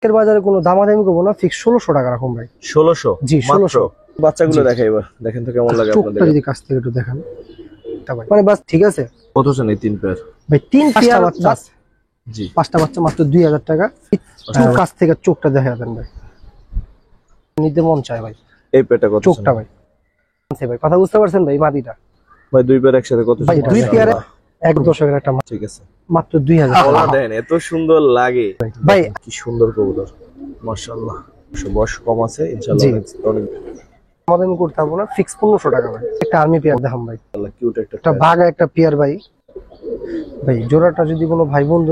আজকের বাজারে কোনো দামাদামি করবো না, ফিক্স 1600 টাকা রাখুন ভাই। 1600? জি 1600। বাচ্চাগুলো দেখাই এবার, দেখেন তো কেমন লাগে আপনাদের। চোখটা যদি কাছ থেকে একটু দেখান মানে বাস ঠিক আছে। কত চান এই 3 পেয়ার? ভাই 3 পেয়ার বাচ্চা। জি 5টা বাচ্চা মাত্র 2000 টাকা। চোখ কাছ থেকে চোখটা দেখা দেন ভাই, নিতে মন চায় ভাই। এই পেয়ারটা কত? চোখটা ভাই ভাই কথা বুঝতে পারছেন ভাই? মাদিটা ভাই 2 পেয়ার একসাথে কত? ভাই 2 পেয়ারে 1 দশকের একটা ঠিক আছে, মাত্র 2000 টাকা। ওলা দেন এত সুন্দর লাগে ভাই, কি সুন্দর কবুতর মাশাআল্লাহ। বয়স কম আছে ইনশাআল্লাহ, অনেক আমাদের আমি করতে পারবো না, ফিক্স 1500 টাকা ভাই। একটা আর্মি পেয়ার দেখাম ভাই, আল্লাহ কিউট একটা বাঘা একটা পেয়ার ভাই। ভাই জোড়াটা যদি কোনো ভাই বন্ধু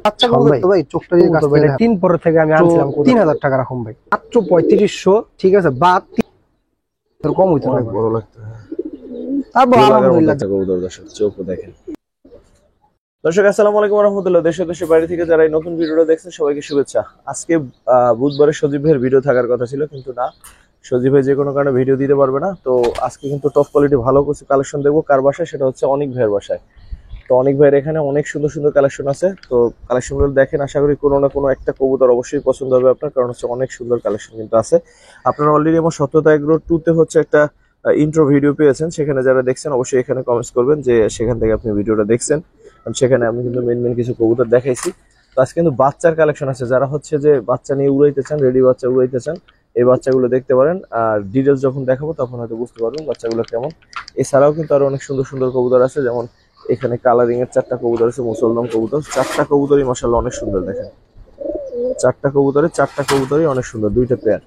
বাচ্চা করবে তো ভাই চোখটা যদি কাছে ভাই 3 পরে থেকে আমি আনছিলাম 3000 টাকা রাখুন ভাই, মাত্র 3500। ঠিক আছে, বাদ তোর কম হইতো না, বড় লাগতো। তারপর আলহামদুলিল্লাহ কবুতর দর্শক চোখও দেখেন। দর্শক আসসালামু আলাইকুম ওয়া রাহমাতুল্লাহ। দেশের বাইরে থেকে যারা এই নতুন ভিডিওটা দেখছেন সবাইকে শুভেচ্ছা। আজকে বুধবারে সজীব ভাইয়ের ভিডিও থাকার কথা ছিল, কিন্তু না, সজীব ভাই যে কোনো কারণে ভিডিও দিতে পারবে না। তো আজকে কিন্তু টপ কোয়ালিটি ভালো কিছু কালেকশন দেখবো। কার বাসায়? সেটা হচ্ছে অনিক ভাইয়ের বাসায়। তো অনিক ভাইয়ের এখানে অনেক সুন্দর সুন্দর কালেকশন আছে। তো কালেকশনগুলো দেখেন, আশা করি কোনো না কোনো একটা কবুতর অবশ্যই পছন্দ হবে আপনার, কারণ হচ্ছে অনেক সুন্দর কালেকশন কিন্তু আছে। আপনারা অলরেডি আমার সত্যতা এগ্রো 2-তে হচ্ছে একটা ইন্ট্রো ভিডিও পেয়েছেন, সেখানে যারা দেখছেন অবশ্যই এখানে কমেন্টস করবেন যে সেখান থেকে আপনি ভিডিওটা দেখছেন। সেখানে আমি কিন্তু মেন কিছু কবুতর দেখাইছি। তো আজকে কিন্তু বাচ্চার কালেকশন আছে, যারা হচ্ছে যে বাচ্চা নিয়ে উড়াইতে চান, রেডি বাচ্চা উড়াইতে চান, এই বাচ্চাগুলো দেখতে পারেন। আর ডিটেলস যখন দেখাবো তখন হয়তো বুঝতে পারবেন বাচ্চাগুলো কেমন। এছাড়াও কিন্তু আরো অনেক সুন্দর সুন্দর কবুতর আছে, যেমন এখানে কালারিং এর 4টা কবুতর আছে, মুসলমান কবুতর। 4টা কবুতরই মাশাআল্লাহ অনেক সুন্দর, দেখেন 4টা কবুতরই অনেক সুন্দর, 2টা পেয়ার।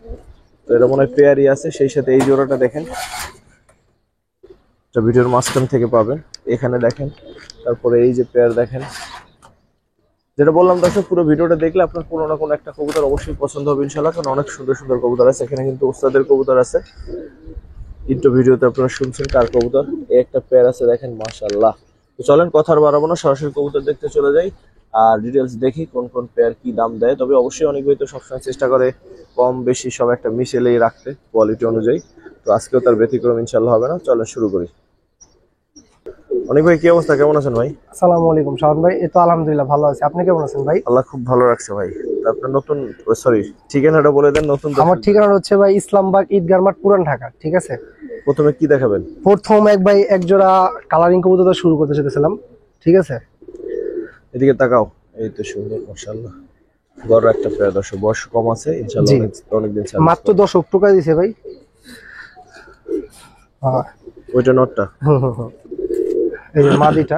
তো এটা মনে হয় পেয়ারই আছে, সেই সাথে এই জোড়াটা দেখেন, ভিডিওর মাঝখান থেকে পাবেন, এখানে দেখেন। তারপরে এই যে পেয়ার দেখেন, যেটা বললাম দর্শক, পুরো ভিডিওটা দেখলে আপনার কোনো না কোনো একটা কবুতর অবশ্যই পছন্দ হবে ইনশাআল্লাহ, কারণ অনেক সুন্দর সুন্দর কবুতর আছে এখানে। কিন্তু ওস্তাদের কবুতর আছে, ইন্ট্রো ভিডিওতে আপনারা শুনছেন কার কবুতর। এই একটা পেয়ার আছে দেখেন মাশাআল্লাহ। তো চলেন কথা আর বাড়াবো না, সরাসরি কবুতর দেখতে চলে যাই আর ডিটেলস দেখি কোন কোন পেয়ার কি দাম দেয়। তবে অবশ্যই অনেক ভাই তো সবসময় চেষ্টা করে কম বেশি সব একটা মিশেলেই রাখতে কোয়ালিটি অনুযায়ী। তো আজকেও তার ব্যতিক্রম ইনশাআল্লাহ হবে না। চলেন শুরু করি। অনেক ভাই কি অবস্থা, কেমন আছেন ভাই? আসসালামু আলাইকুম শাওন ভাই। এই তো আলহামদুলিল্লাহ ভালো আছি, আপনি কেমন আছেন ভাই? আল্লাহ খুব ভালো রাখছে ভাই। আপনার নতুন সরি ঠিকানাটা বলে দেন। নতুন আমার ঠিকানা হচ্ছে ভাই ইসলামবাগ ঈদগাহ মাঠ, পুরান ঢাকা। ঠিক আছে, প্রথমে কি দেখাবেন? প্রথম এক জোড়া কালারিং কবুতর শুরু করতে চাইতেছিলাম। ঠিক আছে, এদিকে তাকাও, এই তো সুন্দর মাশাআল্লাহ, বড় একটা পেয়ার। দর্শক বয়স কম আছে ইনশাআল্লাহ, অনেকদিন মাত্র 10 টাকা দিছে ভাই। ওইটা নটটা। এই যে মাদিটা,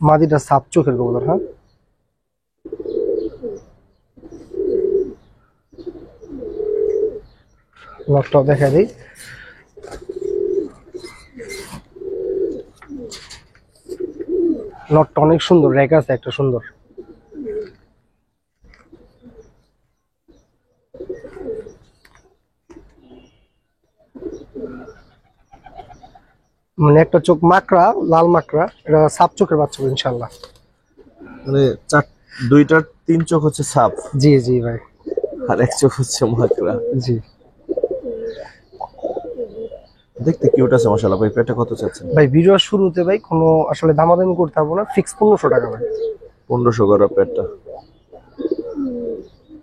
মাদিটা সাপ চোখের কবুতর। হ্যাঁ, লটটাও দেখা দিই। লটটা অনেক সুন্দর, রেক আছে একটা সুন্দর। মানে একটা চোখ মাকড়া, লাল মাকড়া, এটা সাপ চোখের বাচ্চা ইনশাআল্লাহ। মানে 2টার 3 চোখ হচ্ছে সাপ। জি জি ভাই, আর 1 চোখ হচ্ছে মাকড়া। জি দেখতে কিউট আছে মাশাআল্লাহ। ভাই পেয়ারটা কত চাচ্ছেন? ভাই ভিডিওর শুরুতে ভাই কোনো আসলে দামাদামি করতে পারবো না, ফিক্স 1500 টাকা ভাই। 1500 করে পেয়ারটা।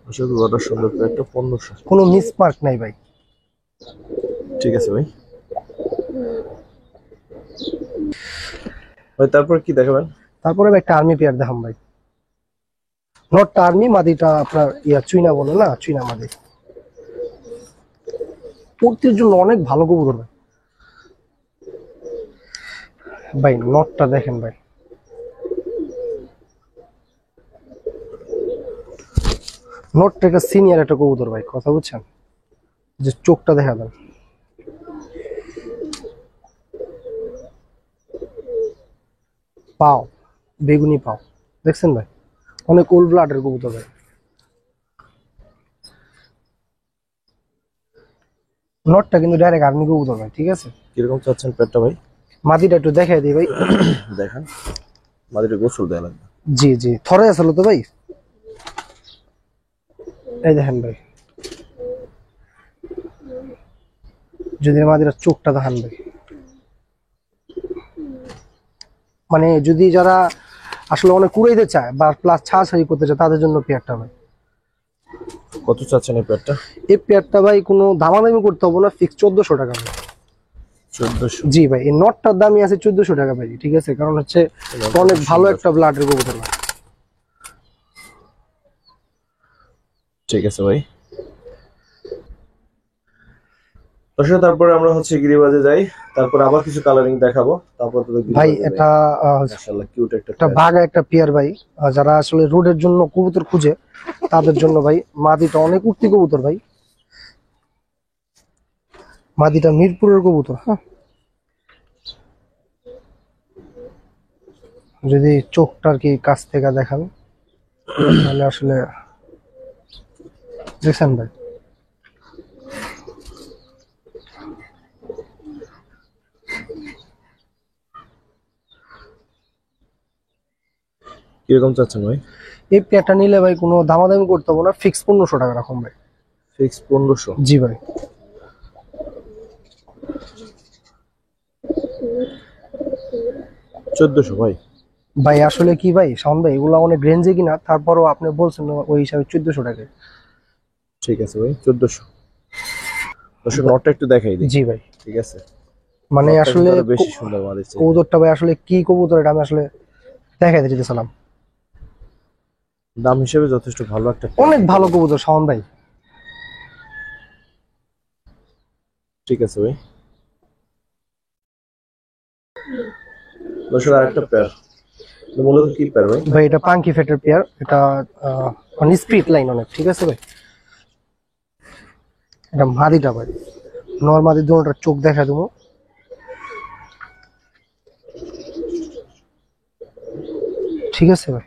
আসলে বড় সুন্দর পেয়ারটা 1500। কোনো মিস মার্ক নাই ভাই। ঠিক আছে ভাই। ভাই তারপর কি দেখাবেন? তারপরে একটা আর্মি পেয়ার দেখাম ভাই। নটটা আর্মি, মাদিটা আপনার চুইনা বলে না, চুইনা মাদি। পড়তির জন্য অনেক ভালো কবুতর ভাই। ভাই নটটা দেখেন ভাই, নটটা একটা সিনিয়র একটা কবুতর ভাই, কথা বুঝছেন? যে চোখটা দেখা দেন, পাও বেগুনি পাও, দেখছেন ভাই? অনেক ওল্ড ব্লাডের কবুতর ভাই। নটটা কিন্তু ডাইরেক্ট আর্মি কবুতর ভাই। ঠিক আছে, কিরকম চাচ্ছেন পেয়ারটা ভাই? মাদিটা একটু দেখাই দিই ভাই। দেখেন মাদিটা গোসল দেয়া লাগবে। জি জি, থরে আসলো তো ভাই। এই দেখেন ভাই, যদি মাদিটার চোখটা দেখান ভাই, মানে যদি যারা আসলে অনেক কুড়াইতে চায় বা প্লাস ছাড়াছাড়ি করতে চায় তাদের জন্য পেয়ারটা ভাই। কত চাচ্ছেন এই পেয়ারটা? এই পেয়ারটা ভাই কোনো দামাদামি করতে হবে না, ফিক্স 1400 টাকা ভাই। 1400? জি ভাই, এই নটটার দামই আছে 1400 টাকা ভাই, ঠিক আছে? কারণ হচ্ছে অনেক ভালো একটা ব্লাডের কবুতর ভাই। ঠিক আছে ভাই। দর্শক তারপরে আমরা হচ্ছে গিরিবাজে যাই, তারপর আবার কিছু কালারিং দেখাবো, তারপর তো ভাই এটা মাশাআল্লাহ কিউট একটা একটা বাঘা একটা পেয়ার ভাই। যারা আসলে রোডের জন্য কবুতর খুঁজে তাদের জন্য ভাই। মাদিটা অনেক উঠতি কবুতর ভাই, মাদিটা মিরপুরের কবুতর। হ্যাঁ, যদি চোখটা আর কি কাছ থেকে দেখান তাহলে আসলে দেখছেন ভাই, কিরকম চাচ্ছেন ভাই? এই পেয়ারটা নিলে ভাই কোনো দামাদামি করতে হবে না, ফিক্স 1500 টাকা রাখুন ভাই। ফিক্স 1500? জি ভাই। 1400 ভাই? ভাই আসলে কি ভাই শাওন ভাই, এগুলো অনেক রেঞ্জে কিনা, তারপরও আপনি বলছেন ওই হিসাবে 1400 টাকা। ঠিক আছে ভাই, 1400। দর্শক নটটা একটু দেখাই দিই। জি ভাই। ঠিক আছে, মানে নটটা আসলে কিন্তু আরো বেশি সুন্দর মারিছে। কবুতরটা ভাই আসলে কি কবুতর এটা আমি আসলে দেখাই দিতে চাইলাম। দাম হিসেবে যথেষ্ট ভালো একটা অনেক ভালো কবুতর শাওন ভাই। ঠিক আছে ভাই। দর্শক আরেকটা পেয়ার, মূলত কি পেয়ার ভাই? ভাই এটা পাঙ্কি ফেটের পেয়ার, এটা মানে স্পিড লাইন অনেক, ঠিক আছে ভাই। এটা মাদিটা ভাই, নরমাদি দুটোটার চোখ দেখা দেবো। ঠিক আছে ভাই,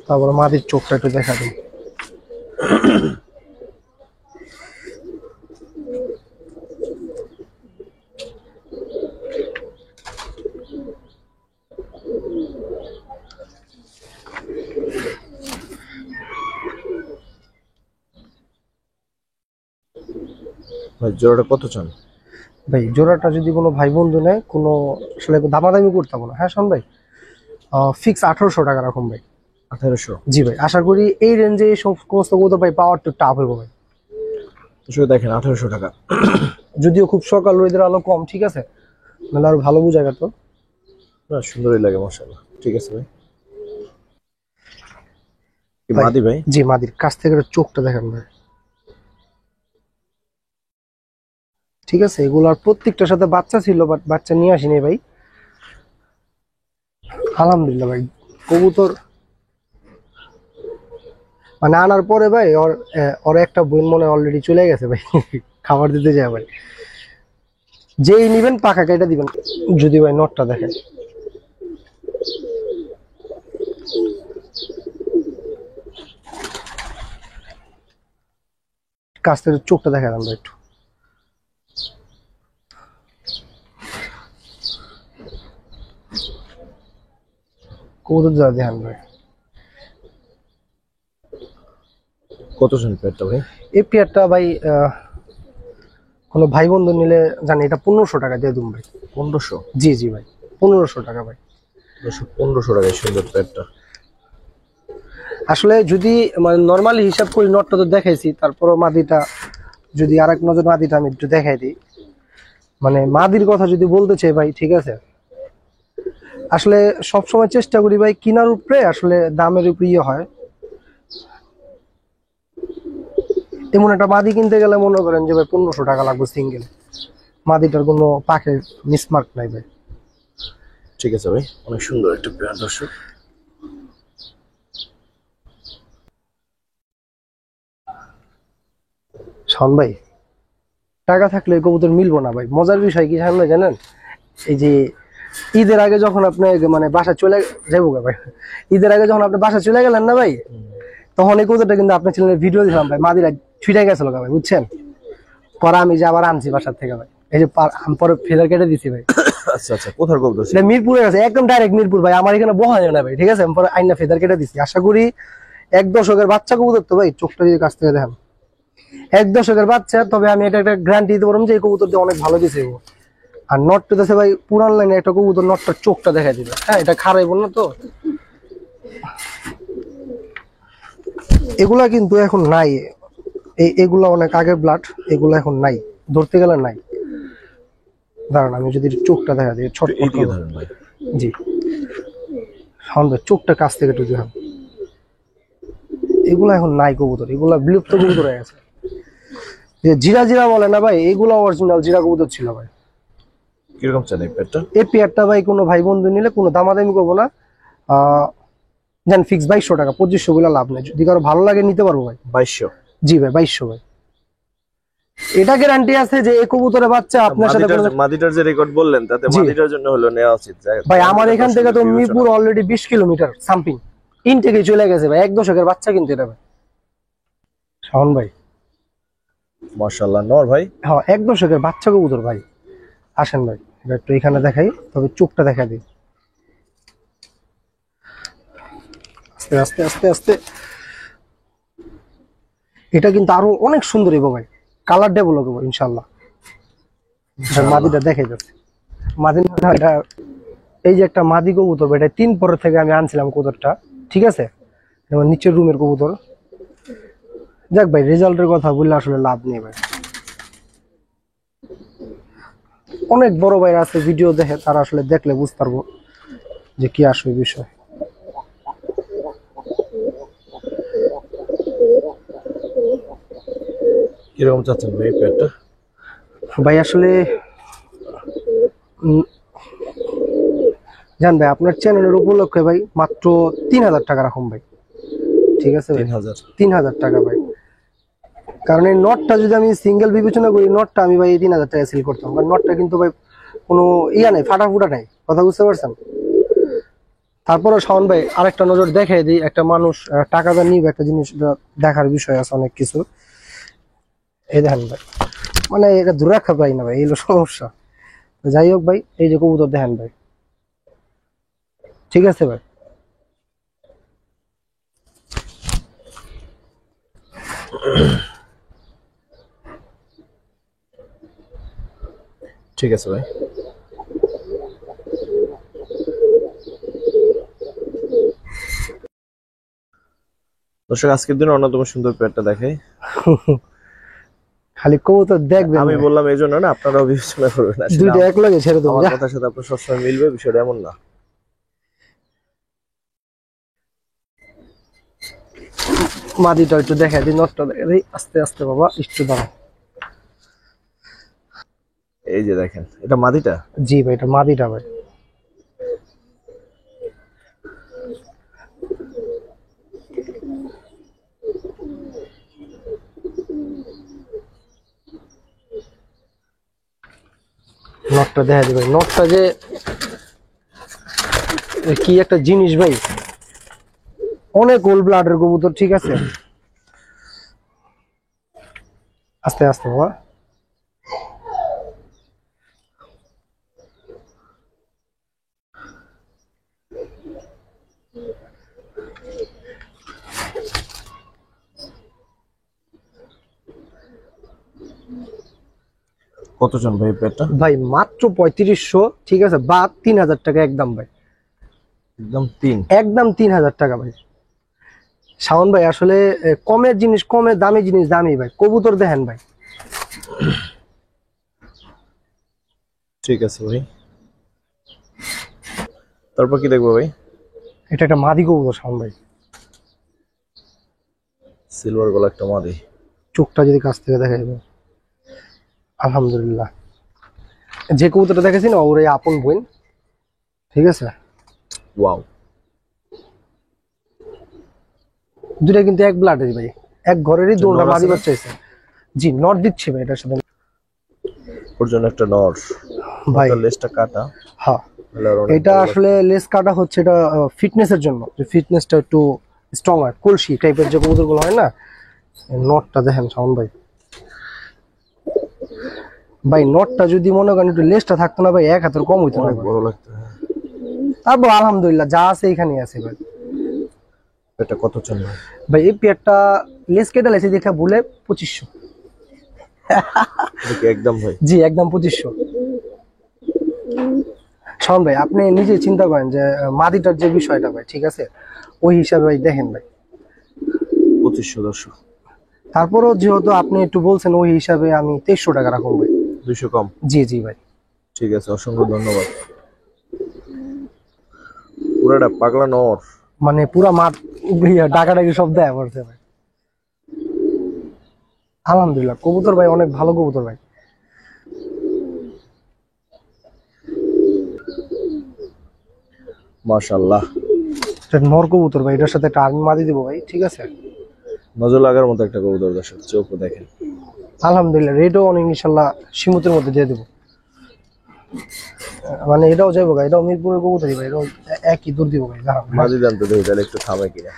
তারপরে মাদির চোখটা একটু দেখা দেবো। ভাই জোড়াটা কত চান? ভাই জোড়াটা যদি কোনো ভাই বন্ধু নেয় কোনো আসলে দামাদামি করতে হবে না। হ্যাঁ শোন ভাই, ফিক্স 1800 টাকা রাখুন ভাই। 1800? জি ভাই, আশা করি এই রেঞ্জে সমস্ত কবুতর ভাই পাওয়ার একটু টাফ হইব ভাই। দর্শক দেখেন 1800 টাকা। যদিও খুব সকাল, রোদের আলো কম, ঠিক আছে, নাহলে আরো ভালো বুঝা গেত। না সুন্দরই লাগে মাশাআল্লাহ। ঠিক আছে ভাই। কি মাদি ভাই? জি মাদির কাছ থেকে চোখটা দেখেন ভাই। ঠিক আছে, এগুলার প্রত্যেকটার সাথে বাচ্চা ছিল, বাট বাচ্চা নিয়ে আসিনি ভাই। আলহামদুলিল্লাহ ভাই, কবুতর মানে আনার পরে ভাই ওর একটা বোন মনে অলরেডি চলে গেছে ভাই খাবার দিতে যায় ভাই। যেই নিবেন পাখা কেটে দিবেন যদি ভাই নটটা দেখে। কাছ থেকে চোখটা দেখা যান ভাই একটু। কবুতর যা দেখেন ভাই। কত চান পেয়ারটা ভাই? এই পেয়ারটা ভাই কোনো ভাই বন্ধু নিলে জানি এটা 1500 টাকা দিয়ে দিন ভাই। 1500? জি জি ভাই, 1500 টাকা ভাই। দর্শক 1500 টাকায় সুন্দর পেয়ারটা। আসলে যদি মানে নর্মালি হিসাব করি, নটটা তো দেখাইছি, তারপরও মাদিটা যদি আরেক নজর মাদিটা আমি একটু দেখাই দিই। মানে মাদির কথা যদি বলতে চাই ভাই, ঠিক আছে, আসলে সবসময় চেষ্টা করি ভাই কিনার উপরে আসলে দামের উপরে ইয়ে হয়। তেমন একটা মাদি কিনতে গেলে মনে করেন যে ভাই 1500 টাকা লাগবে সিঙ্গেল। মাদিটার কোনো পাখের মিসমার্ক নাই ভাই। ঠিক আছে ভাই, অনেক সুন্দর একটা পেয়ার দর্শক। শোন ভাই, টাকা থাকলে কবুতর মিলবো না ভাই। মজার বিষয় কি জানেন জানেন, এই যে ঈদের আগে যখন আপনি মানে বাসা চলে যাবো ভাই, ঈদের আগে যখন আপনি বাসা চলে গেলেন না ভাই, তখন এই কবুতরটা কিন্তু আপনার চ্যানেলে ভিডিও দিলাম ভাই, মাদিরা ছুটে গেছিল ভাই, বুঝছেন? পরে আমি যে আবার আনছি বাসার থেকে ভাই, এই যে আমি পরে ফেদার কেটে দিছি ভাই। আচ্ছা আচ্ছা, কোথার কবুতর? এটা মিরপুরে আছে, একদম ডাইরেক্ট মিরপুর ভাই, আমার এখানে বহা যায় না ভাই, ঠিক আছে? আমি পরে আইনা ফেদার কেটে দিছি। আশা করি 1 দশকের বাচ্চা কবুতর তো ভাই, চোখটা যদি কাছ থেকে দেখেন 1 দশকের বাচ্চা, তবে আমি এটা একটা গ্যারান্টি দিতে পারবো যে এই কবুতর দিয়ে অনেক ভালো দিছে। আর নটটা আছে ভাই পুরান লাইনে একটা কবুতর নটটার চোখটা দেখা দিবে। হ্যাঁ, এটা খারাপ না তো, এগুলা কিন্তু এখন নাই, এগুলা অনেক আগের ব্লাড, এগুলা এখন নাই, ধরতে গেলে নাই। দাঁড়ান আমি যদি চোখটা দেখা দিই, ছোট জি চোখটা কাছ থেকে একটু দেখান, এগুলা এখন নাই কবুতর, এগুলা বিলুপ্ত কবুতর হয়ে গেছে। যে জিরা জিরা বলে না ভাই, এগুলা অরিজিনাল জিরা কবুতর ছিল ভাই। কিরকম চান এই পেয়ারটা? এই পেয়ারটা ভাই কোনো ভাই বন্ধু নিলে কোনো দামাদামি করবো না, জান ফিক্স 2200 টাকা, 2500 গুলা লাভ নেই, যদি কারো ভালো লাগে নিতে পারবো ভাই। 2200? জি ভাই 2200 ভাই। এটা গ্যারান্টি আছে যে এই কবুতরের বাচ্চা আপনার সাথে মাদিটার যে রেকর্ড বললেন তাতে মাদিটার জন্য হলো নেওয়া উচিত ভাই। আমার এখান থেকে তো মিরপুর অলরেডি 20 কিলোমিটার সামথিং ইনটেকে চলে গেছে ভাই, 1 দশকের বাচ্চা কিন্তু এটা ভাই। শাওন ভাই মাশাআল্লাহ নর ভাই, হ্যাঁ 1 দশকের বাচ্চা কবুতর ভাই। আসেন ভাই এটা একটু এখানে দেখাই, তবে চোখটা দেখা দিই, আস্তে আস্তে আস্তে আস্তে। এটা কিন্তু আরো অনেক সুন্দর হবে ভাই, কালার ডেভেলপ হবে ইনশাআল্লাহ। মাদিটা দেখাই যাচ্ছে, মাদি এটা এই যে একটা মাদি কবুতর, এটা 3 পরের থেকে আমি আনছিলাম কবুতরটা, ঠিক আছে, যেমন নিচের রুমের কবুতর। যাক ভাই রেজাল্টের কথা বললে আসলে লাভ নেই ভাই, অনেক বড় ভাইরা আছে ভিডিও দেখে, তারা আসলে দেখলে বুঝতে পারবো যে কি আসবে বিষয়। কিরকম চাচ্ছেন ভাই পেয়ারটা? ভাই আসলে জান ভাই আপনার চ্যানেলের উপলক্ষে ভাই মাত্র 3000 টাকা রাখুন ভাই, ঠিক আছে? 3000 টাকা ভাই, কারণ এই নটটা যদি আমি সিঙ্গেল বিবেচনা করি, নটটা আমি ভাই 3000 টাকা সেল করতাম, কারণ নটটা কিন্তু ভাই কোনো ইয়া নাই, ফাটাফুটা নাই, কথা বুঝতে পারছেন? তারপরে শাওন ভাই আরেকটা নজর দেখাই দিই, একটা মানুষ টাকা দা নিবে একটা জিনিস দেখার বিষয় আছে অনেক কিছু। এই দেখেন ভাই, মানে এটা দূরে রাখা পাই না ভাই, এই হলো সমস্যা। যাই হোক ভাই, এই যে কবুতর দেখেন ভাই, ঠিক আছে ভাই? ঠিক আছে ভাই। দর্শক আজকের দিন অন্যতম সুন্দর পেয়ারটা দেখাই। খালি কবুতর দেখবেন, আমি বললাম এই জন্য না, আপনারাও বিবেচনা করবেন না, দুইটা এক লগে ছেড়ে দেবো, আমার কথার সাথে আপনার সবসময় মিলবে, বিষয়টা এমন না। মাদিটা একটু দেখা দিই, নটটা দেখা দিই, আস্তে আস্তে বাবা একটু দাঁড়াও। এই যে দেখেন, এটা মাদিটা? জি ভাই এটা মাদিটা ভাই। নটটা দেখা দিই ভাই, নটটা যে কি একটা জিনিস ভাই, অনেক গোল ব্লাডের কবুতর, ঠিক আছে? আস্তে আস্তে বাবা। কত চান ভাই পেয়ারটা? ভাই মাত্র 3500, ঠিক আছে, বা 3000 টাকা একদম ভাই, একদম 3000 টাকা ভাই। শাওন ভাই আসলে কমের জিনিস কমে, দামি জিনিস দামি ভাই। কবুতর দেখেন ভাই। ঠিক আছে ভাই, তারপর কি দেখবো ভাই? এটা একটা মাদি কবুতর শাওন ভাই, সিলভার গলা একটা মাদি, চোখটা যদি কাছ থেকে দেখা যাবে, আলহামদুলিল্লাহ। যে কবুতরটা দেখেছি না ওর এই আপন বোন, ঠিক আছে? ওয়াও, দুটা কিন্তু এক ব্লাডের ভাই, এক ঘরেরই দুটো মাদি বাচ্চা হয়েছে। জি নট দিচ্ছি ভাই এটার সাথে, ওর জন্য একটা নর ভাই লেজটা কাটা। হ্যাঁ এটা আসলে লেস কাটা হচ্ছে, এটা ফিটনেসের জন্য, যে ফিটনেসটা একটু স্ট্রং হয়, কলসি টাইপের যে কবুতরগুলো হয় না। নটটা দেখেন শাওন ভাই, ভাই নটটা যদি মনে করেন একটু লেসটা থাকতো না ভাই, এক হাতের কম হইতো না, বড় লাগতো। তারপর আলহামদুলিল্লাহ যা আছে এখানেই আছে ভাই। এটা কত চান ভাই? ভাই এই পেয়ারটা লেস কেটে লেসে দেখা বলে 2500। একদম ভাই? জি একদম 2500। শাওন ভাই আপনি নিজে চিন্তা করেন যে মাদিটার যে বিষয়টা ভাই, ঠিক আছে, ওই হিসাবে ভাই দেখেন ভাই। 2500 দর্শক। তারপরও যেহেতু আপনি একটু বলছেন ওই হিসাবে আমি 2300 টাকা রাখুন ভাই। 200 কম। জি জি ভাই। ঠিক আছে, অসংখ্য ধন্যবাদ। পুরাটা পাগলা নর। মানে পুরা মাঠ ডাকাডাকি সব দেয়া পড়ছে ভাই। আলহামদুলিল্লাহ কবুতর ভাই অনেক ভালো কবুতর ভাই। মাশাআল্লাহ, এটা নর কবুতর ভাই, এটার সাথে একটা আর্মি মাদি দিব ভাই, ঠিক আছে। নজর লাগার মতো একটা কবুতর দর্শক, চোখও দেখেন। আলহামদুলিল্লাহ রেটও অনেক ইনশাল্লাহ সীমিতের মধ্যে দিয়ে দেবো। মানে এটাও যাবো ভাই, এটাও মিরপুরের কবুতরই ভাই, এটাও একই দূর দিব ভাই। মাঝে জানতে দেখি তাহলে একটু থামে কিনা।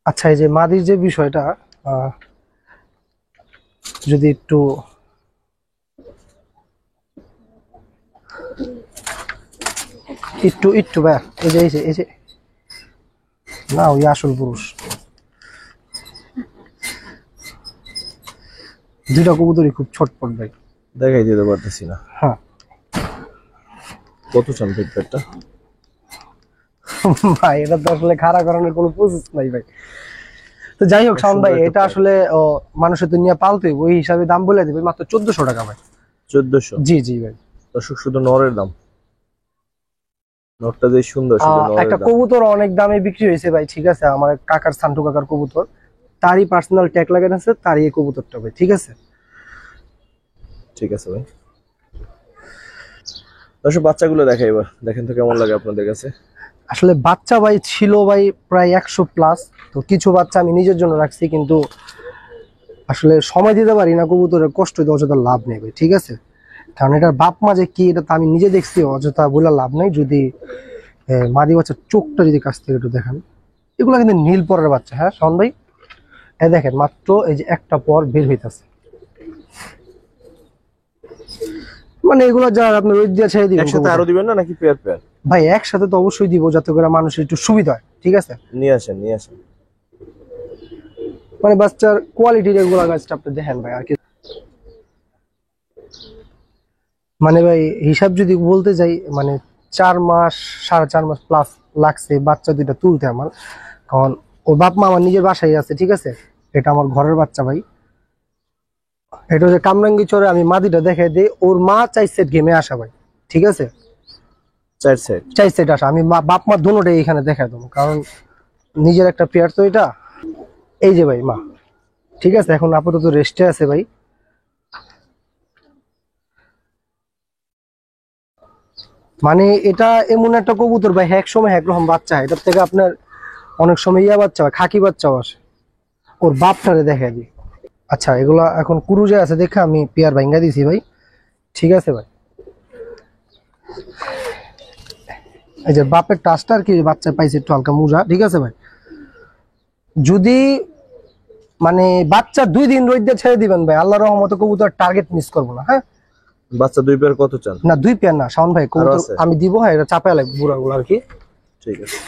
আচ্ছা এই যে মাদির যে বিষয়টা, যদি একটু একটু একটু ভাই, এই যে না ওই আসল পুরুষ। দুইটা কবুতরই খুব ছটপট ভাই। দেখাই দিতে পারতেছি না। হ্যাঁ কত চান ফিডব্যাকটা? ভাই এটা তো আসলে খাড়া করানোর কোনো প্রসেস নাই ভাই। তো যাই হোক শাওন ভাই, এটা আসলে মানুষের তো নিয়ে পালতে ওই হিসাবে দাম বলে দেবে মাত্র 1400 টাকা ভাই। 1400? জি জি ভাই। দর্শক শুধু নরের দাম, নরটা যে সুন্দর, শুধু নরের একটা দাম। কবুতর অনেক দামে বিক্রি হয়েছে ভাই, ঠিক আছে, আমার কাকার সান্টু কাকার কবুতর, তারই পার্সোনাল ট্যাগ লাগানো আছে, তারই এই কবুতরটা ভাই, ঠিক আছে। ঠিক আছে ভাই। দর্শক বাচ্চাগুলো দেখাই এবার, দেখেন তো কেমন লাগে আপনাদের কাছে। আসলে বাচ্চা ভাই ছিল ভাই প্রায় 100 প্লাস। তো কিছু বাচ্চা আমি নিজের জন্য রাখছি, কিন্তু আসলে সময় দিতে পারি না কবুতরের, কষ্ট দিয়ে অযথা লাভ নেই ভাই, ঠিক আছে। কারণ এটার বাপ মা যে কি এটা তো আমি নিজে দেখছি, অযথা বলে লাভ নেই। যদি মাদি বাচ্চার চোখটা যদি কাছ থেকে একটু দেখান, এগুলো কিন্তু নীল পরের বাচ্চা। হ্যাঁ শাওন ভাই, এই দেখেন মাত্র এই যে একটা পর বের হইতাছে। মানে এগুলো যা আপনি রোদ দিয়ে ছেড়ে দিবেন। একসাথে আরো দিবেন না নাকি পেয়ার পেয়ার? ভাই একসাথে তো অবশ্যই দিব, যাতে করে মানুষের একটু সুবিধা হয়, ঠিক আছে। নিয়ে আসেন, নিয়ে আসেন। মানে বাচ্চার কোয়ালিটির এগুলো গাছটা আপনি দেখেন ভাই, আর কি। মানে ভাই হিসাব যদি বলতে যাই, মানে 4 মাস 4.5 মাস প্লাস লাগছে বাচ্চা দুইটা তুলতে আমার। কারণ ওর বাপ মা আমার নিজের বাসায় আছে, ঠিক আছে। এটা আমার ঘরের বাচ্চা ভাই। এটা হচ্ছে কামরাঙ্গি চরে, আমি মাদিটা দেখে দিই, ওর মা 4 সেট গেমে আসা ভাই, ঠিক আছে। 4 সেট? 4 সেট আসা, আমি বাপ মা দুটোটাই এখানে দেখা দেবো, কারণ নিজের একটা পেয়ার তো এটা। এই যে ভাই মা, ঠিক আছে, এখন আপাতত রেস্টে আছে ভাই। মানে এটা এমন একটা কবুতর ভাই, এক সময় একরকম বাচ্চা, এটার থেকে আপনার অনেক সময় ইয়া বাচ্চা হয়, খাকি বাচ্চাও আসে। ওর বাপটারে দেখা দিই। আচ্ছা এগুলা এখন কুরুজে আছে দেখে আমি পেয়ার ভাঙ্গা দিছি ভাই, ঠিক আছে ভাই। এই যে বাপের টাচটা আর কি, বাচ্চা পাইছে একটু হালকা মুজা, ঠিক আছে ভাই। যদি মানে বাচ্চা 2 দিন রোদ দিয়ে ছেড়ে দিবেন ভাই, আল্লাহর রহমতে কবুতর টার্গেট মিস করবো না। হ্যাঁ বাচ্চা 2 পেয়ার কত চান? না 2 পেয়ার না শাওন ভাই, কবুতর আছে? আমি দিব, হ্যাঁ এটা চাপায় লাগবে বুড়া গুলো আর কি। ঠিক আছে,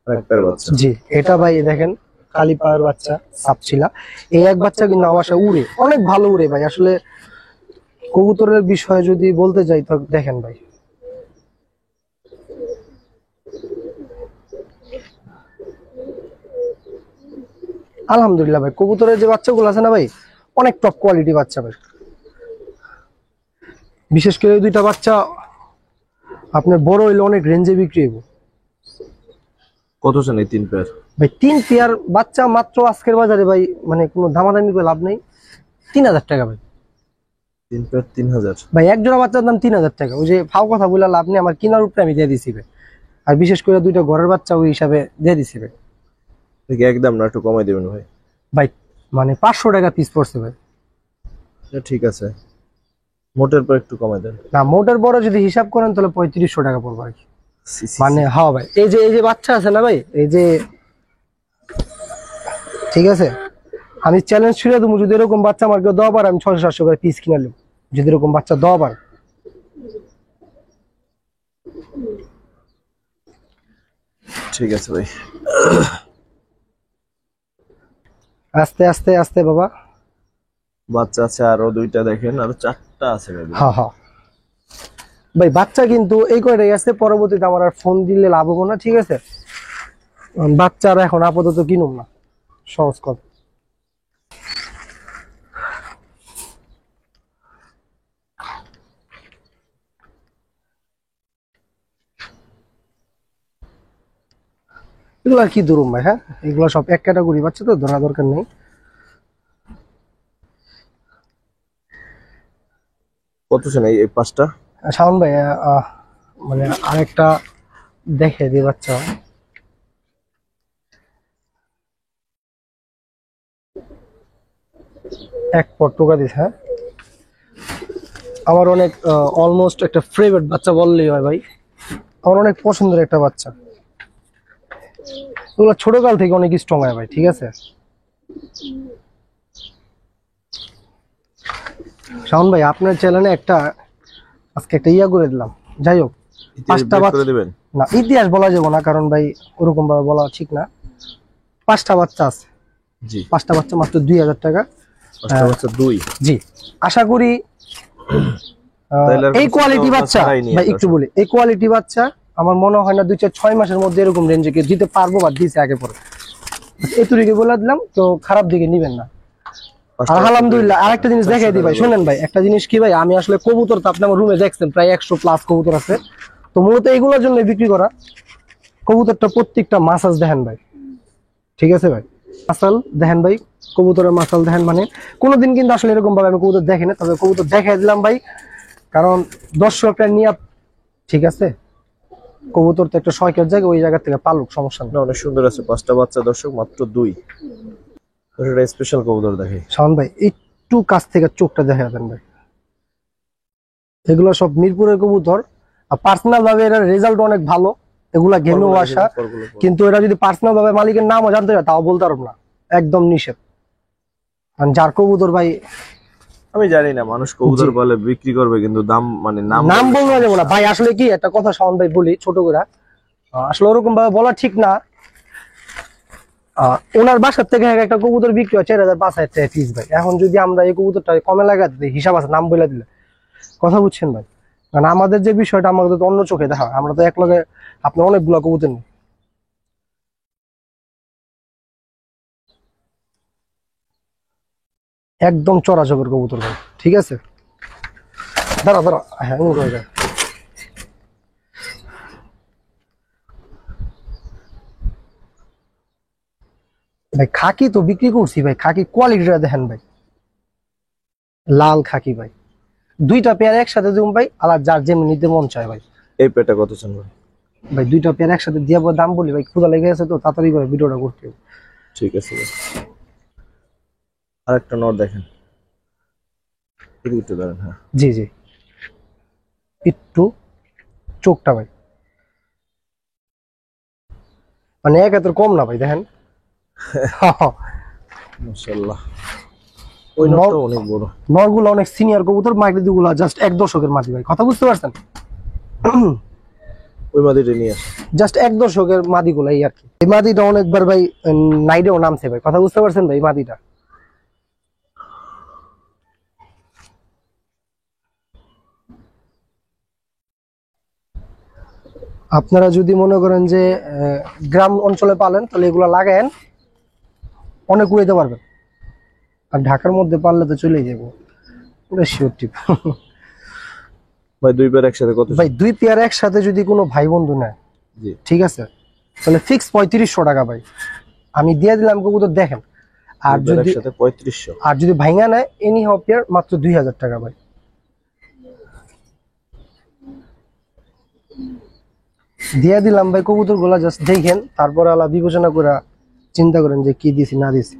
এক পেয়ার বাচ্চা। জি এটা ভাই দেখেন কালি পায়ের বাচ্চা সাপছিলা। এই এক বাচ্চা কিন্তু আমার বাসায় উড়ে, অনেক ভালো উড়ে ভাই। আসলে কবুতরের বিষয়ে যদি বলতে যাই তো দেখেন ভাই, আলহামদুলিল্লাহ ভাই কবুতরের যে বাচ্চাগুলো আছে না ভাই, অনেক টপ কোয়ালিটি বাচ্চা ভাই। বিশেষ করে এই দুইটা বাচ্চা আপনার বড় হইলে অনেক রেঞ্জে বিক্রি হইব। কত চান এই 3 পেয়ার? ভাই 3 পেয়ার বাচ্চা মাত্র আজকের বাজারে ভাই, মানে কোনো দামাদামি করে লাভ নেই, 3000 টাকা ভাই। 3 পেয়ার 3000? ভাই এক জোড়া বাচ্চার দাম 3000 টাকা। ওই যে ফাও কথা বলে লাভ নেই, আমার কিনার উপরে আমি দিয়ে দিছি ভাই। আর বিশেষ করে দুইটা ঘরের বাচ্চা ওই হিসাবে দিয়ে দিছি ভাই। দেখি একদম না একটু কমাই দিবেন ভাই। ভাই মানে 500 টাকা পিস পড়ছে ভাই। ঠিক আছে, মোটের পর একটু কমাই দেন। না মোটের বড় যদি হিসাব করেন তাহলে 3500 টাকা পড়বে আর কি। মানে হ্যাঁ ভাই, এই যে বাচ্চা আছে না ভাই, এই যে ঠিক আছে, আমি চ্যালেঞ্জ ছুড়ে দেবো, যদি এরকম বাচ্চা আমার কেউ দেওয়া পারে আমি 600-700 করে পিস কিনে নেব, যদি এরকম বাচ্চা দেওয়া পারে। ঠিক আছে ভাই। আস্তে আস্তে আস্তে বাবা। বাচ্চা আছে আরো দুইটা, দেখেন আরো 4টা আছে ভাই। হ্যাঁ হ্যাঁ ভাই, বাচ্চা কিন্তু এই কয়টাই আছে, পরবর্তীতে আমার আর ফোন দিলে লাভ হবো না, ঠিক আছে? বাচ্চা আর এখন আপাতত কিনুম না, সহজ কথা। এগুলো আর কি ধরুম ভাই, হ্যাঁ এগুলো সব এক ক্যাটাগরি বাচ্চা, তো ধরা দরকার নেই। কত ছিল এই 5টা? শাওন ভাই মানে আরেকটা দেখে দিই বাচ্চা। এক পর টোকা দিস, হ্যাঁ আমার অনেক অলমোস্ট একটা ফেভারিট বাচ্চা বললেই হয় ভাই, আমার অনেক পছন্দের একটা বাচ্চা। ওগুলো ছোটকাল থেকে অনেক স্ট্রং হয় ভাই, ঠিক আছে? শাওন ভাই আপনার চ্যানেলে একটা আজকে একটা ইয়া করে দিলাম, যাই হোক। ইতিহাস 5টা বের বাচ্চা, করে দিবেন? না ইতিহাস বলা যাবে না, কারণ ভাই ওরকম ভাবে বলা ঠিক না। 5টা বাচ্চা আছে, জি। 5টা বাচ্চা মাত্র 2000 টাকা। 5টা বাচ্চা 2? জি, আশা করি তাইলে আর এই কোনো কোয়ালিটি চিন্তা বাচ্চা ভাবনা ছাড়াই নিয়ে ভাই, আসা। একটু বলি, এই কোয়ালিটি বাচ্চা আমার মনে হয় না 2-6 মাসের মধ্যে এরকম রেঞ্জে কেউ দিতে পারবো, বা দিছে আগে পরে। এতুরিকে বলে দিলাম, তো খারাপ দিকে নিবেন না। আর আলহামদুলিল্লাহ আরেকটা জিনিস দেখাই দিই ভাই, শুনেন ভাই একটা জিনিস কি ভাই, আমি আসলে কবুতর তো আপনি আমার রুমে দেখছেন প্রায় 100+ কবুতর আছে, তো মূলত এইগুলোর জন্য বিক্রি করা। কবুতরটা প্রত্যেকটা মাসাজ দেখেন ভাই, ঠিক আছে ভাই? মাসাল দেখেন ভাই, কবুতরের মাসাল দেখেন, মানে কোনোদিন কিন্তু আসলে এরকম ভাবে আমি কবুতর দেখি না, তবে কবুতর দেখাই দিলাম ভাই, কারণ দর্শকরা নিয়ে, ঠিক আছে? কবুতর তো একটা শখের জায়গা, ওই জায়গা থেকে পালুক, সমস্যা নেই। না, অনেক সুন্দর আছে 5টা বাচ্চা দর্শক, মাত্র 2। এটা স্পেশাল কবুতর দেখে। শাওন ভাই একটু কাছ থেকে চোখটা দেখা দেন ভাই, এগুলো সব মিরপুরের কবুতর, আর পার্সোনাল ভাবে এর রেজাল্ট অনেক ভালো, এগুলা গেমেও আসা, কিন্তু এরা যদি পার্সোনাল ভাবে মালিকের নামও জানতে চায় তাও বলতে পারবো না, একদম নিষেধ। কারণ যার কবুতর ভাই, আমি জানি না মানুষ কবুতর বলে বিক্রি করবে, কিন্তু দাম মানে নাম বলবো যাবো না ভাই, আসলে কি একটা কথা শাওন ভাই বলি ছোট করে, আসলে ওরকম ভাবে বলা ঠিক না। ওনার বাসার থেকে একটা কবুতর বিক্রি হয় 4000-5000 টাকা পিস ভাই, এখন যদি আমরা এই কবুতরটা কমে লাগাতে দিই, হিসাব আছে, নাম বলে দিলে, কথা বুঝছেন ভাই? কারণ আমাদের যে বিষয়টা, আমাদের তো অন্য চোখে দেখা, আমরা তো এক লগে আপনার অনেকগুলো কবুতর নেই। একদম চড়াচকের কবুতর ভাই, ঠিক আছে? দাঁড়া দাঁড়া, হ্যাঁ হয়ে যায় ভাই। খাকি তো বিক্রি করছি ভাই, খাকি কোয়ালিটিটা দেখেন ভাই, লাল খাকি ভাই, 2টা পেয়ার একসাথে দিন ভাই, আলাদা যার যেমনি নিতে মন চায় ভাই। এই পেটা কত চান ভাই? ভাই 2টা পেয়ার একসাথে দিয়ে দাম বলি ভাই, ক্ষুধা লেগে গেছে তো, তাড়াতাড়ি করে ভিডিওটা করতে হবে। ঠিক আছে ভাই। আরেকটা নট দেখেন, একটু দাঁড়ান। হ্যাঁ জি জি, একটু চোখটা ভাই, মানে এক এত কম না ভাই, দেখেন। মাশাআল্লাহ, ওই নটটা অনেক বড়। নরগুলো অনেক সিনিয়র কবুতর, মাগরিদি গুলা জাস্ট 1 দশকের মাটি ভাই, কথা বুঝতে পারছেন? ওই মাদিটা নিয়ে আসে, জাস্ট 1 দশকের মাদি গুলো, এই আর কি। এই মাদিটা অনেকবার ভাই নাইডেও নামছে ভাই, কথা বুঝতে পারছেন ভাই? মাদিটা আপনারা যদি মনে করেন যে গ্রাম অঞ্চলে পালেন, তাহলে এগুলো লাগায়েন, অনেক উড়াইতে পারবেন। আর ঢাকার মধ্যে পারলে তো চলেই যাবো, ওটা শিওর টিপ। ভাই 2 পেয়ার একসাথে কত? ভাই 2 পেয়ার একসাথে যদি কোনো ভাই বন্ধু নেয়, জি ঠিক আছে, তাহলে ফিক্স 3500 টাকা ভাই আমি দিয়ে দিলাম, কবুতর দেখেন। আর যদি একসাথে 3500, আর যদি ভাইঙ্গা নেয় এনি হাউ পেয়ার মাত্র 2000 টাকা ভাই। দিয়ে দিলাম ভাই কবুতর গুলা, জাস্ট দেখেন, তারপর আলা বিবেচনা করে চিন্তা করেন যে কি দিছি না দিছি।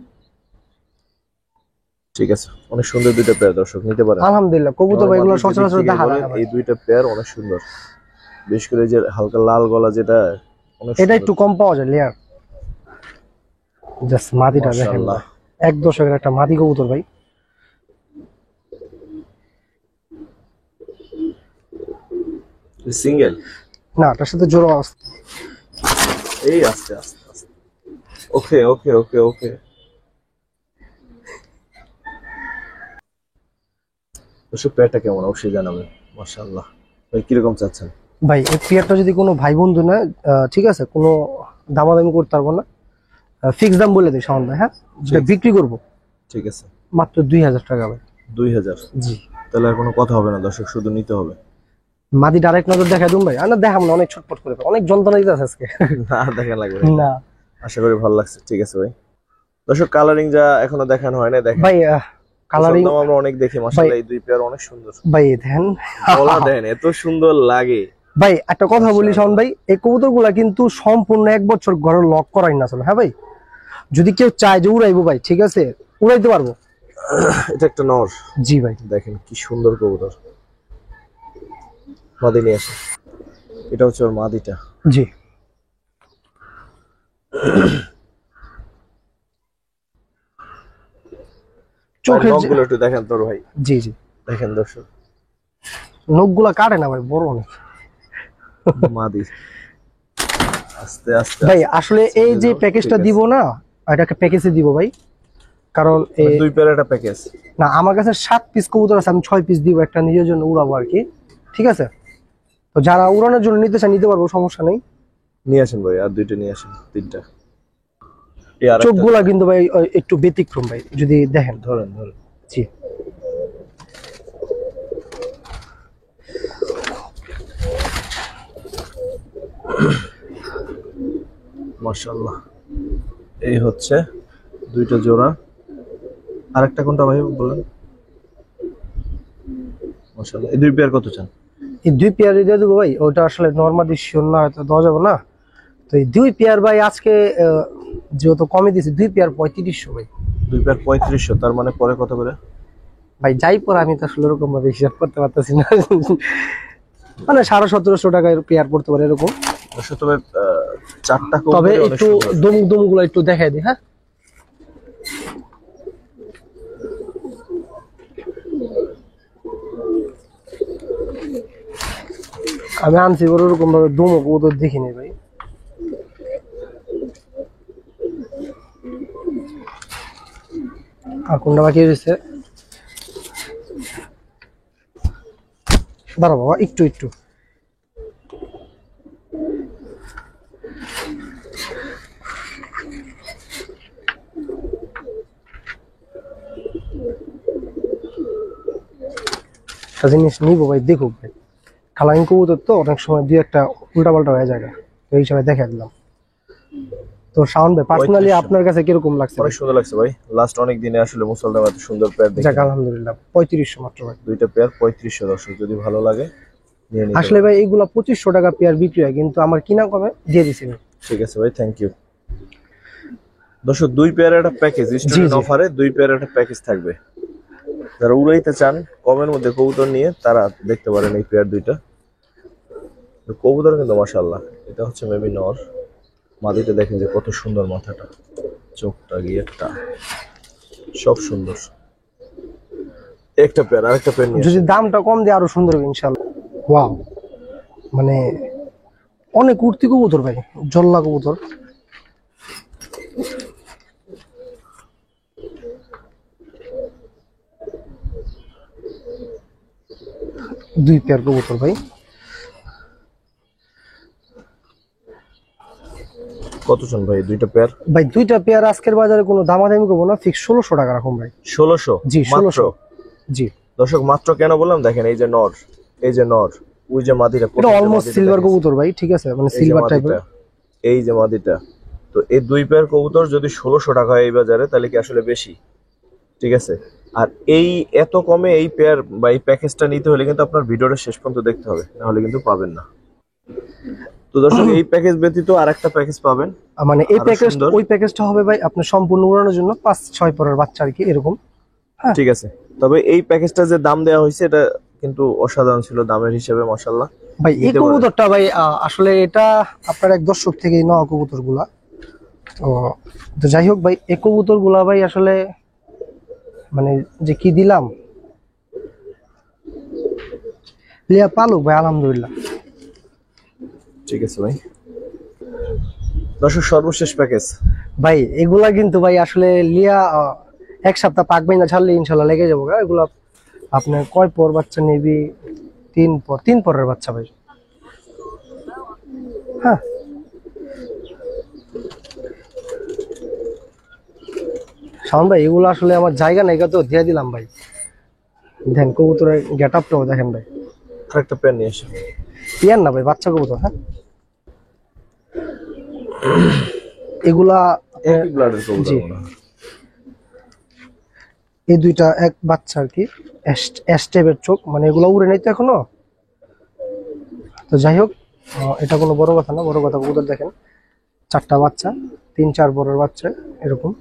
ঠিক আছে, অনেক সুন্দর 2টা পেয়ার দর্শক নিতে পারেন। আলহামদুলিল্লাহ কবুতর ভাই এগুলো সচরাচর দেখা যায় না ভাই। এই 2টা পেয়ার অনেক সুন্দর, বিশেষ করে যে হালকা লাল গলা যেটা, অনেক এটা একটু কম পাওয়া যায় লেয়ার। জাস্ট মাদিটা দেখেন ভাই, 1 দশকের একটা মাদি কবুতর ভাই। সিঙ্গেল না, তার সাথে জোড়া আছে। এই আস্তে আস্তে আস্তে, ওকে ওকে ওকে ওকে। দর্শক পেয়ারটা কেমন অবশ্যই জানাবেন। মাশাআল্লাহ ভাই কিরকম চাচ্ছেন? ভাই এই পেয়ারটা যদি কোনো ভাই বন্ধু না, ঠিক আছে, কোনো দামাদামি করতে পারবো না, ফিক্স দাম বলে দিই শাওন ভাই। হ্যাঁ, যেটা বিক্রি করবো ঠিক আছে মাত্র 2000 টাকা ভাই। 2000? জি। তাহলে আর কোনো কথা হবে না দর্শক, শুধু নিতে হবে। মাদি ডাইরেক্ট নজর দেখা দুম ভাই, আর না দেখাম না, অনেক ছটফট করে অনেক যন্ত্রণা দিতে আছে আজকে। না দেখা লাগবে না, আশা করি ভালো লাগছে। ঠিক আছে ভাই। দর্শক কালারিং যা এখনো দেখানো হয় না, দেখেন ভাই কালারিং আমরা অনেক দেখি। মাশাআল্লাহ এই দুই পেয়ার অনেক সুন্দর ভাই। দেখেন গলা দেন, এত সুন্দর লাগে ভাই। একটা কথা বলি শাওন ভাই, এই কবুতর গুলা কিন্তু সম্পূর্ণ 1 বছর ঘরে লক করাই না আসলে। হ্যাঁ ভাই, যদি কেউ চায় যে উড়াইবো ভাই, ঠিক আছে, উড়াইতে পারবো। এটা একটা নর। জি ভাই। দেখেন কি সুন্দর কবুতর। মাদি নিয়ে আসে, এটা হচ্ছে ওর মাদিটা। জি। চোখের নখগুলো একটু দেখেন তোর ভাই। জি জি, দেখেন দর্শক নখগুলা কাটে না ভাই, বড় অনেক। মাদি আস্তে আস্তে ভাই আসলে এই যে প্যাকেজটা দিব না, এটাকে প্যাকেজে দিব ভাই, কারণ দুই পেয়ার একটা প্যাকেজ না, আমার কাছে 7 পিস কবুতর আছে, আমি 6 পিস দিব, একটা নিজের জন্য উড়াবো আর কি। ঠিক আছে, তো যারা উড়ানোর জন্য নিতে চায় নিতে পারবো, সমস্যা নেই। নিয়ে আসেন ভাই, আর দুইটা নিয়ে আসেন, তিনটা। চোখগুলা কিন্তু ভাই একটু ব্যতিক্রম ভাই, যদি দেখেন। ধরেন ধরেন। জি। মাশাআল্লাহ এই হচ্ছে দুইটা জোড়া। আরেকটা কোনটা ভাই বলেন? মাশাআল্লাহ এই দুই পেয়ার কত চান? এই দুই পেয়ার দিয়ে দেবো ভাই, ওটা আসলে নর্মালি শিওর না, হয়তো দেওয়া যাবে না। তো এই দুই পেয়ার ভাই আজকে যেহেতু কমে দিয়েছি, দুই পেয়ার 3500 ভাই। দুই পেয়ার 3500, তার মানে পরে কত করে ভাই? যাই পরে আমি তো আসলে ওরকম ভাবে হিসাব করতে পারতেছি না, মানে 1750 টাকায় পেয়ার পড়তে পারে এরকম। তবে চারটা তবে একটু দম গুলো একটু দেখাই দিই। হ্যাঁ, আমি আনছি ওরকম ভাবে দম কবুতর দেখিনি ভাই। আর কোনটা বাকি রয়েছে? দাঁড়া বাবা, একটু একটু। জিনিস নিবো ভাই, দেখুক ভাই, কালারিং কবুতর তো অনেক সময় দুই একটা উল্টা পাল্টা হয়ে যায়, তো এই সময় দেখে দিলাম। তো শাওন ভাই পার্সোনালি আপনার কাছে কিরকম লাগছে? অনেক সুন্দর লাগছে ভাই। লাস্ট অনেক দিনে আসলে মুসলমান এত সুন্দর পেয়ার দেখি। যাক আলহামদুলিল্লাহ, 3500 মাত্র ভাই। দুইটা পেয়ার 3500 দর্শক, যদি ভালো লাগে নিয়ে নিতে আসলে ভাই এগুলা 2500 টাকা পেয়ার বিক্রি হয়, কিন্তু আমার কিনা কমে দিয়ে দিছি ভাই। ঠিক আছে ভাই, থ্যাংক ইউ। দর্শক দুই পেয়ার একটা প্যাকেজ, স্টুডেন্ট অফারে দুই পেয়ার একটা প্যাকেজ থাকবে। যারা উড়াইতে চান কমের মধ্যে কবুতর নিয়ে, তারা দেখতে পারেন এই পেয়ার দুইটা। কবুতর কিন্তু মাশাআল্লাহ। এটা হচ্ছে মেবি নর। মাদিটা দেখেন যে কত সুন্দর, মাথাটা, চোখটা, গিয়ারটা সব সুন্দর। একটা পেয়ার আরেকটা পেয়ার নিয়ে যদি দামটা কম দিয়ে আরো সুন্দর হবে ইনশাআল্লাহ। ওয়াও, মানে অনেক উঠতি কবুতর ভাই, জল্লা কবুতর। দুই পেয়ার কবুতর ভাই। কত চান ভাই দুইটা পেয়ার? ভাই দুইটা পেয়ার আজকের বাজারে কোনো দামাদামি করবো না, ফিক্স 1600 টাকা রাখুন ভাই। 1600? জি 1600। জি দর্শক মাত্র কেন বললাম, দেখেন এই যে নর, এই যে নর, ওই যে মাদিটা, এটা অলমোস্ট সিলভার কবুতর ভাই, ঠিক আছে, মানে সিলভার টাইপের। এই যে মাদিটা, তো এই দুই পেয়ার কবুতর যদি 1600 টাকা হয় এই বাজারে, তাহলে কি আসলে বেশি? ঠিক আছে, আর এই এত কমে এই পেয়ার বা এই প্যাকেজটা নিতে হলে কিন্তু আপনার ভিডিওটা শেষ পর্যন্ত দেখতে হবে, না হলে কিন্তু পাবেন না। তো দর্শক এই প্যাকেজ ব্যতীত আরেকটা প্যাকেজ পাবেন, মানে এই প্যাকেজ, ওই প্যাকেজটা হবে ভাই আপনার সম্পূর্ণ উড়ানোর জন্য 5-6 পরের বাচ্চা আর কি, এরকম। হ্যাঁ ঠিক আছে, তবে এই প্যাকেজটা যে দাম দেওয়া হয়েছে এটা কিন্তু অসাধারণ ছিল দামের হিসেবে, মাশাআল্লাহ। ভাই এই কবুতরটা ভাই আসলে এটা আপনার এক দর্শক থেকেই নেওয়া কবুতর গুলা। তো যাই হোক ভাই, এই কবুতর গুলা ভাই আসলে মানে যে কি দিলাম, লিয়া পালুক ভাই, আলহামদুলিল্লাহ। ঠিক আছে ভাই, দর্শক সর্বশেষ প্যাকেজ ভাই এগুলা কিন্তু ভাই আসলে লিয়া 1 সপ্তাহ পাকবে না, ছাড়লে ইনশাল্লাহ লেগে যাবো। এগুলা আপনার কয় পর বাচ্চা নিবি? 3 পরের বাচ্চা ভাই। হ্যাঁ শাওন ভাই, এগুলো আসলে আমার জায়গা নাই, তো দিয়ে দিলাম ভাই। দেখেন কবুতরের গেট আপটাও দেখেন ভাই। আরেকটা পেয়ার নিয়ে এসো। পিয়ার না ভাই, বাচ্চা কবুতর। হ্যাঁ এগুলা একই ব্লাডের কবুতর জি। মনে হয়। এই দুইটা এক বাচ্চা আর কি, এস্টেপের চোখ, মানে এগুলো উড়ে নাই তো এখনো। তো যাই হোক, এটা কোনো বড় কথা না। বড় কথা কবুতর দেখেন, 4টা বাচ্চা, 3-4 পরের বাচ্চা এরকম।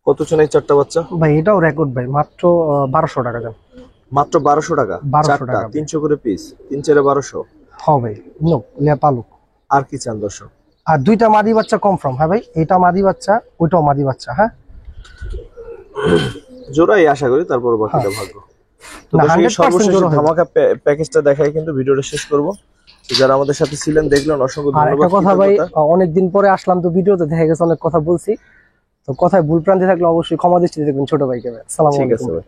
কত জন এই 4টা বাচ্চা? ভাই এটাও রেকর্ড ভাই, মাত্র 1200 টাকা দেন। মাত্র 1200 টাকা। 1200 4টা টাকা। 300 করে পিস, 3-4 1200। হ্যাঁ ভাই, নো লেপালুক। আর কি চান দর্শক? আর 2টা মাদি বাচ্চা কনফার্ম। হ্যাঁ ভাই, এটা মাদি বাচ্চা, ওইটাও মাদি বাচ্চা। হ্যাঁ জোড়াই আশা করি, তারপর বাকিটা ভাগ্য। তো না, দর্শক 100% সর্বশেষ জোড়া হবে। ধামাকা প্যাকেজটা দেখাই কিন্তু ভিডিওটা শেষ করব। তো যারা আমাদের সাথে ছিলেন দেখলেন, অসংখ্য আর ধন্যবাদ। একটা কথা ভাই, কৃতজ্ঞতা। অনেকদিন পরে আসলাম তো ভিডিওতে, দেখা গেছে অনেক কথা বলছি, তো কথায় ভুল প্রান্তি থাকলে অবশ্যই ক্ষমা দৃষ্টিতে দেখবেন ছোট ভাইকে। আসসালামু ঠিক আলাইকুম। আছে ভাই।